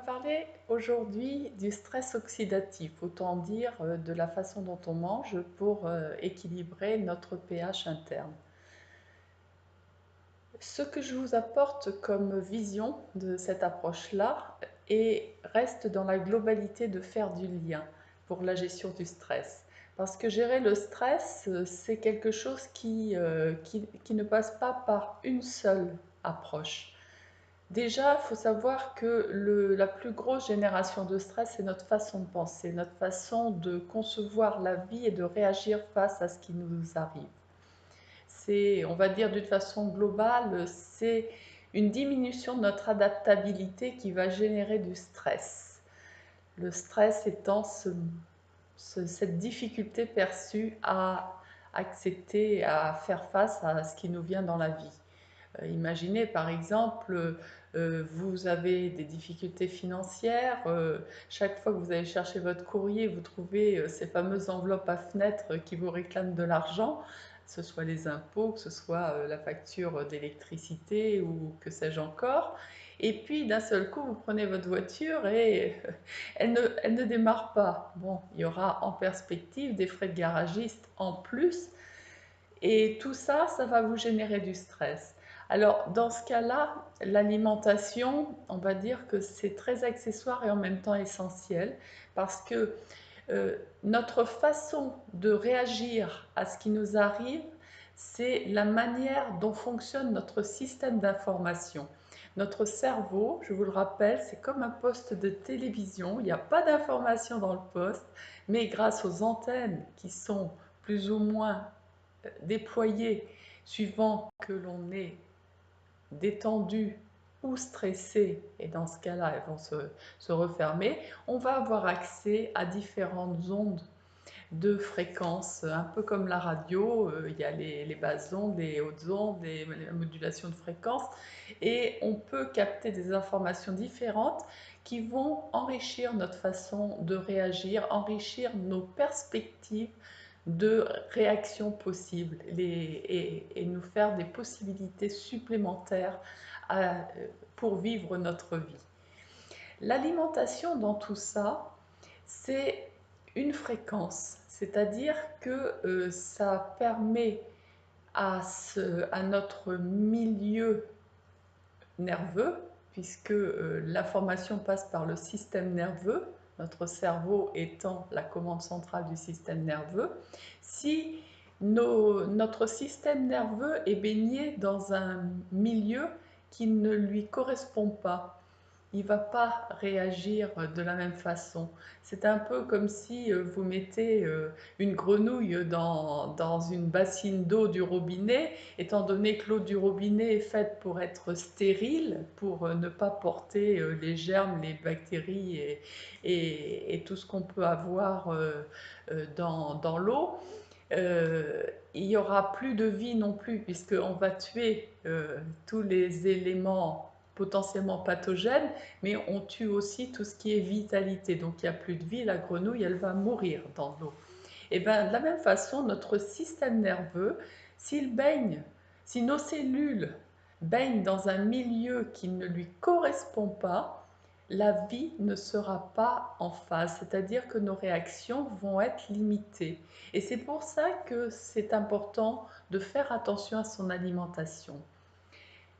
parler aujourd'hui du stress oxydatif, autant dire de la façon dont on mange pour équilibrer notre pH interne. Ce que je vous apporte comme vision de cette approche-là reste dans la globalité de faire du lien pour la gestion du stress. Parce que gérer le stress, c'est quelque chose qui ne passe pas par une seule approche. Déjà, il faut savoir que la plus grosse génération de stress, c'est notre façon de penser, notre façon de concevoir la vie et de réagir face à ce qui nous arrive. C'est, on va dire d'une façon globale, c'est une diminution de notre adaptabilité qui va générer du stress. Le stress étant cette difficulté perçue à accepter, à faire face à ce qui nous vient dans la vie. Imaginez par exemple, vous avez des difficultés financières, chaque fois que vous allez chercher votre courrier, vous trouvez ces fameuses enveloppes à fenêtre qui vous réclament de l'argent, que ce soit les impôts, que ce soit la facture d'électricité ou que sais-je encore. Et puis d'un seul coup, vous prenez votre voiture et elle ne démarre pas. Bon, il y aura en perspective des frais de garagiste en plus. Et tout ça, ça va vous générer du stress. Alors, dans ce cas-là, l'alimentation, on va dire que c'est très accessoire et en même temps essentiel parce que notre façon de réagir à ce qui nous arrive, c'est la manière dont fonctionne notre système d'information. Notre cerveau, je vous le rappelle, c'est comme un poste de télévision. Il n'y a pas d'information dans le poste, mais grâce aux antennes qui sont plus ou moins déployées suivant que l'on est détendu ou stressé, et dans ce cas-là, elles vont se refermer, on va avoir accès à différentes ondes de fréquences, un peu comme la radio, il y a les basses ondes, les hautes ondes, la modulation de fréquences, et on peut capter des informations différentes qui vont enrichir notre façon de réagir, enrichir nos perspectives de réactions possibles et nous faire des possibilités supplémentaires pour vivre notre vie. L'alimentation dans tout ça, c'est une fréquence, c'est-à-dire que ça permet à notre milieu nerveux, puisque l'information passe par le système nerveux, notre cerveau étant la commande centrale du système nerveux. Si notre système nerveux est baigné dans un milieu qui ne lui correspond pas, il ne va pas réagir de la même façon. C'est un peu comme si vous mettez une grenouille dans une bassine d'eau du robinet, étant donné que l'eau du robinet est faite pour être stérile, pour ne pas porter les germes, les bactéries et tout ce qu'on peut avoir dans l'eau. Il n'y aura plus de vie non plus, puisqu'on va tuer tous les éléments potentiellement pathogènes, mais on tue aussi tout ce qui est vitalité. Donc il n'y a plus de vie, la grenouille, elle va mourir dans l'eau. Et bien de la même façon, notre système nerveux, s'il baigne, si nos cellules baignent dans un milieu qui ne lui correspond pas, la vie ne sera pas en phase, c'est-à-dire que nos réactions vont être limitées. Et c'est pour ça que c'est important de faire attention à son alimentation.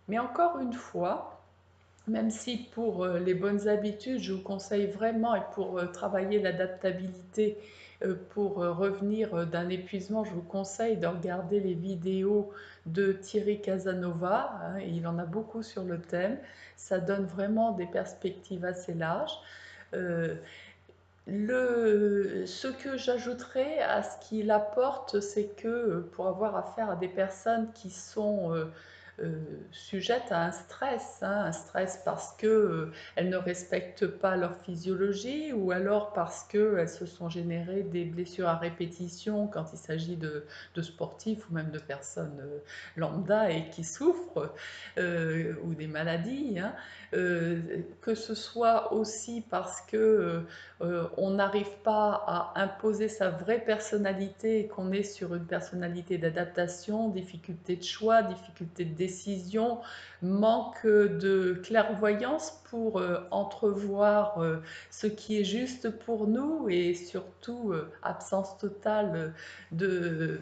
Mais encore une fois, même si pour les bonnes habitudes, je vous conseille vraiment, et pour travailler l'adaptabilité, pour revenir d'un épuisement, je vous conseille de regarder les vidéos de Thierry Casanova, hein, il en a beaucoup sur le thème, ça donne vraiment des perspectives assez larges. Euh, ce que j'ajouterais à ce qu'il apporte, c'est que pour avoir affaire à des personnes qui sont sujettes à un stress parce qu'elles ne respectent pas leur physiologie ou alors parce qu'elles se sont générées des blessures à répétition quand il s'agit de sportifs ou même de personnes lambda et qui souffrent, ou des maladies, hein, que ce soit aussi parce que on n'arrive pas à imposer sa vraie personnalité et qu'on est sur une personnalité d'adaptation, difficulté de choix, difficulté de décisions, manque de clairvoyance pour entrevoir ce qui est juste pour nous et surtout absence totale de,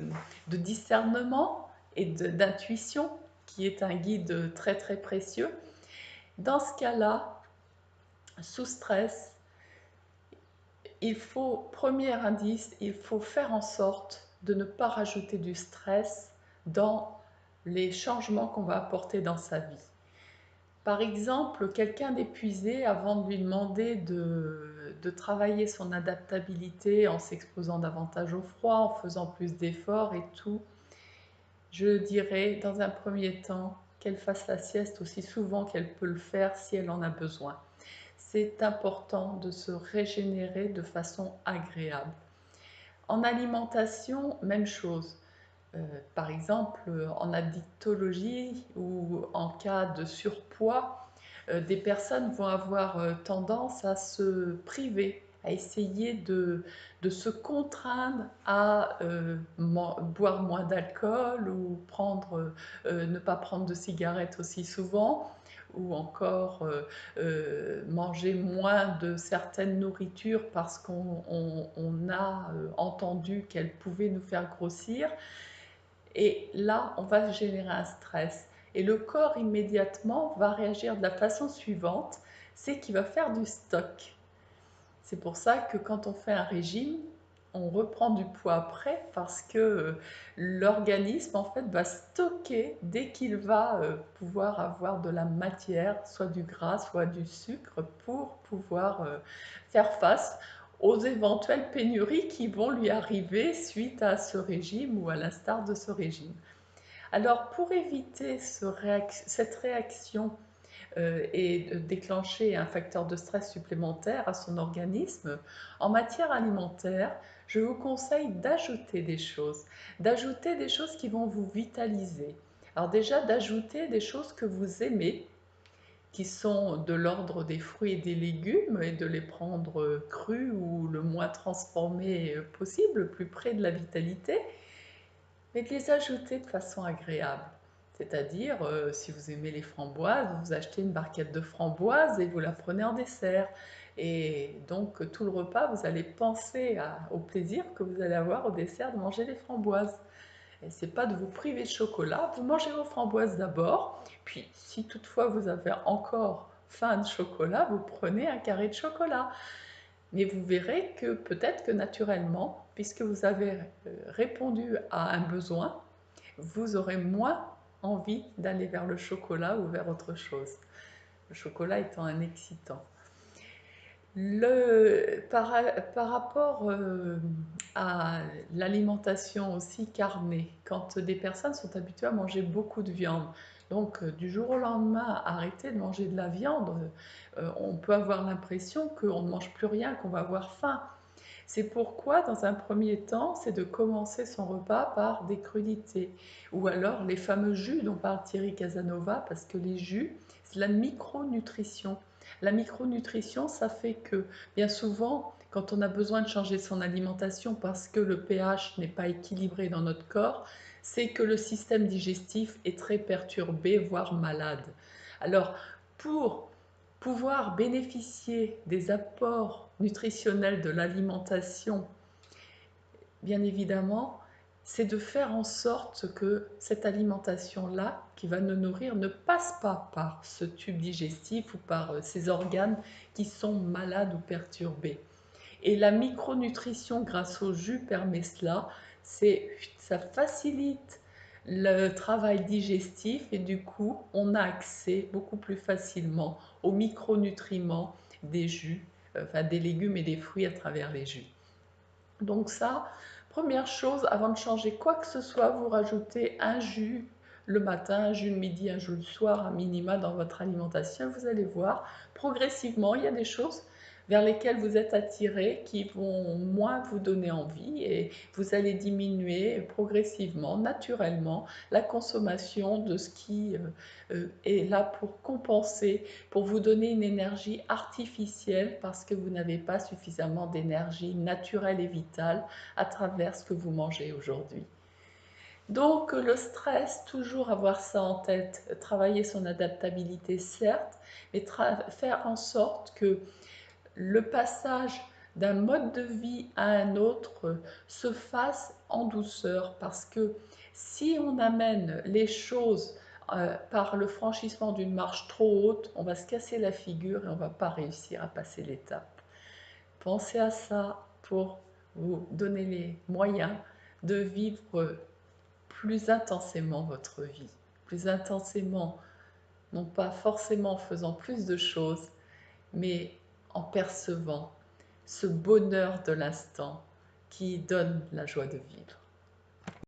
de discernement et d'intuition qui est un guide très très précieux. Dans ce cas-là, sous stress, premier indice, il faut faire en sorte de ne pas rajouter du stress dans les changements qu'on va apporter dans sa vie. Par exemple, quelqu'un d'épuisé, avant de lui demander de travailler son adaptabilité en s'exposant davantage au froid, en faisant plus d'efforts et tout, je dirais dans un premier temps qu'elle fasse la sieste aussi souvent qu'elle peut le faire si elle en a besoin. C'est important de se régénérer de façon agréable. En alimentation, même chose. Par exemple, en addictologie ou en cas de surpoids, des personnes vont avoir tendance à se priver, à essayer de se contraindre à boire moins d'alcool ou ne pas prendre de cigarettes aussi souvent, ou encore manger moins de certaines nourritures parce qu'on a entendu qu'elles pouvaient nous faire grossir. Et là, on va générer un stress. Et le corps immédiatement va réagir de la façon suivante, c'est qu'il va faire du stock. C'est pour ça que quand on fait un régime, on reprend du poids après parce que l'organisme en fait va stocker dès qu'il va pouvoir avoir de la matière, soit du gras, soit du sucre, pour pouvoir faire face aux éventuelles pénuries qui vont lui arriver suite à ce régime ou à l'instar de ce régime. Alors pour éviter cette réaction et de déclencher un facteur de stress supplémentaire à son organisme, en matière alimentaire, je vous conseille d'ajouter des choses qui vont vous vitaliser. Alors déjà, d'ajouter des choses que vous aimez, qui sont de l'ordre des fruits et des légumes, et de les prendre crus ou le moins transformés possible, le plus près de la vitalité, mais de les ajouter de façon agréable. C'est-à-dire, si vous aimez les framboises, vous achetez une barquette de framboises et vous la prenez en dessert. Et donc, tout le repas, vous allez penser au plaisir que vous allez avoir au dessert de manger les framboises. Et c'est pas de vous priver de chocolat, vous mangez vos framboises d'abord, puis si toutefois vous avez encore faim de chocolat, vous prenez un carré de chocolat. Mais vous verrez que peut-être que naturellement, puisque vous avez répondu à un besoin, vous aurez moins envie d'aller vers le chocolat ou vers autre chose. Le chocolat étant un excitant. Par rapport à l'alimentation aussi carnée, quand des personnes sont habituées à manger beaucoup de viande, donc du jour au lendemain, arrêter de manger de la viande, on peut avoir l'impression qu'on ne mange plus rien, qu'on va avoir faim. C'est pourquoi, dans un premier temps, c'est de commencer son repas par des crudités, ou alors les fameux jus dont parle Thierry Casanova, parce que les jus, c'est la micronutrition. La micronutrition, ça fait que, bien souvent, quand on a besoin de changer son alimentation parce que le pH n'est pas équilibré dans notre corps, c'est que le système digestif est très perturbé, voire malade. Alors, pour pouvoir bénéficier des apports nutritionnels de l'alimentation, bien évidemment, c'est de faire en sorte que cette alimentation-là, qui va nous nourrir, ne passe pas par ce tube digestif ou par ces organes qui sont malades ou perturbés. Et la micronutrition grâce au jus permet cela. Ça facilite le travail digestif et du coup, on a accès beaucoup plus facilement aux micronutriments des jus, enfin des légumes et des fruits à travers les jus. Donc ça, première chose, avant de changer quoi que ce soit, vous rajoutez un jus le matin, un jus le midi, un jus le soir, un minima dans votre alimentation. Vous allez voir, progressivement, il y a des choses vers lesquelles vous êtes attiré qui vont moins vous donner envie et vous allez diminuer progressivement, naturellement, la consommation de ce qui est là pour compenser, pour vous donner une énergie artificielle parce que vous n'avez pas suffisamment d'énergie naturelle et vitale à travers ce que vous mangez aujourd'hui. Donc le stress, toujours avoir ça en tête, travailler son adaptabilité certes, mais faire en sorte que le passage d'un mode de vie à un autre se fasse en douceur, parce que si on amène les choses par le franchissement d'une marche trop haute, on va se casser la figure et on ne va pas réussir à passer l'étape. Pensez à ça pour vous donner les moyens de vivre plus intensément votre vie, plus intensément, non pas forcément en faisant plus de choses, mais en percevant ce bonheur de l'instant qui donne la joie de vivre.